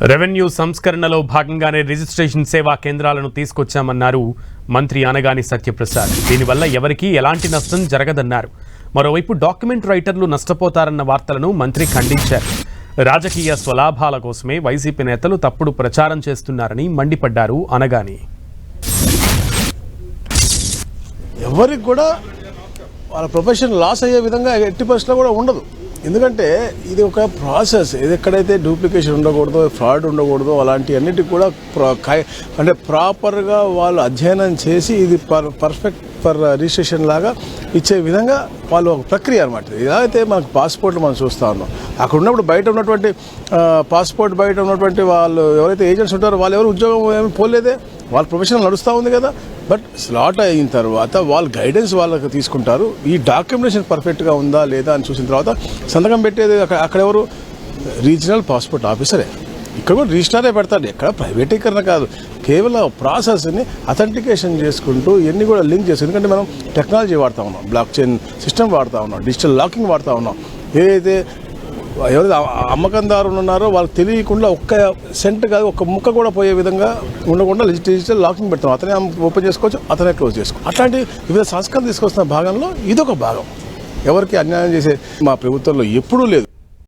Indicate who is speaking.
Speaker 1: Revenue సంస్కరణలో భాగంగానే registration సేవా కేంద్రాలను తీసుకొచ్చామన్నారు మంత్రి అనగాని సత్యప్రసాద్. దీనివల్ల ఎవరికీ ఎలాంటి నష్టం జరగదన్నారు. మరోవైపు డాక్యుమెంట్ రైటర్లు నష్టపోతారన్న వార్తలను మంత్రి ఖండించారు. రాజకీయ స్వలాభాల కోసమే వైసీపీ నేతలు తప్పుడు ప్రచారం చేస్తున్నారని మండిపడ్డారు అనగాని.
Speaker 2: ఎవరికి కూడా వాళ్ళ ప్రొఫెషన్ లాస్ అయ్యే విధంగా ఎట్టి పరిస్థితుల్లో కూడా ఉండదు. ఎందుకంటే ఇది ఒక ప్రాసెస్. ఇది ఎక్కడైతే డూప్లికేషన్ ఉండకూడదో, ఫ్రాడ్ ఉండకూడదో, అలాంటి అన్నిటికి కూడా అంటే ప్రాపర్గా వాళ్ళు అధ్యయనం చేసి ఇది పర్ఫెక్ట్ ఫర్ రిజిస్ట్రేషన్ లాగా ఇచ్చే విధంగా వాళ్ళు ఒక ప్రక్రియ అనమాట. ఇలా అయితే మనకు పాస్పోర్ట్లు మనం చూస్తూ ఉన్నాం. అక్కడ ఉన్నప్పుడు బయట ఉన్నటువంటి పాస్పోర్ట్ బయట ఉన్నటువంటి వాళ్ళు ఎవరైతే ఏజెంట్స్ ఉంటారో వాళ్ళు ఎవరు ఉద్యోగం ఏమి పోలేదే, వాళ్ళ ప్రొఫెషన్ నడుస్తూ ఉంది కదా. బట్ స్లాట్ అయిన తర్వాత వాళ్ళు గైడెన్స్ వాళ్ళకి తీసుకుంటారు. ఈ డాక్యుమెంటేషన్ పర్ఫెక్ట్గా ఉందా లేదా అని చూసిన తర్వాత సంతకం పెట్టేది అక్కడ ఎవరు, రీజనల్ పాస్పోర్ట్ ఆఫీసరే. ఇక్కడ కూడా రిజిస్టారే పెడతాడు. ఎక్కడ ప్రైవేటీకరణ కాదు, కేవలం ప్రాసెస్ని అథెంటికేషన్ చేసుకుంటూ ఇవన్నీ కూడా లింక్ చేస్తాం. ఎందుకంటే మనం టెక్నాలజీ వాడుతూ ఉన్నాం, బ్లాక్ చైన్ సిస్టమ్ వాడుతూ ఉన్నాం, డిజిటల్ లాకింగ్ వాడుతూ ఉన్నాం. ఏదైతే ఎవరైతే అమ్మకందారులు ఉన్నారో వాళ్ళకి తెలియకుండా ఒక్క సెంట్ కాదు, ఒక్క ముక్క కూడా పోయే విధంగా ఉండకుండా డిజిటల్ లాకింగ్ పెడతాం. అతనే ఓపెన్ చేసుకోవచ్చు, అతనే క్లోజ్ చేసుకోవచ్చు. అట్లాంటి వివిధ సంస్కరణ తీసుకొస్తున్న భాగంలో ఇదొక భాగం. ఎవరికి అన్యాయం చేసే మా ప్రభుత్వంలో ఎప్పుడూ లేదు.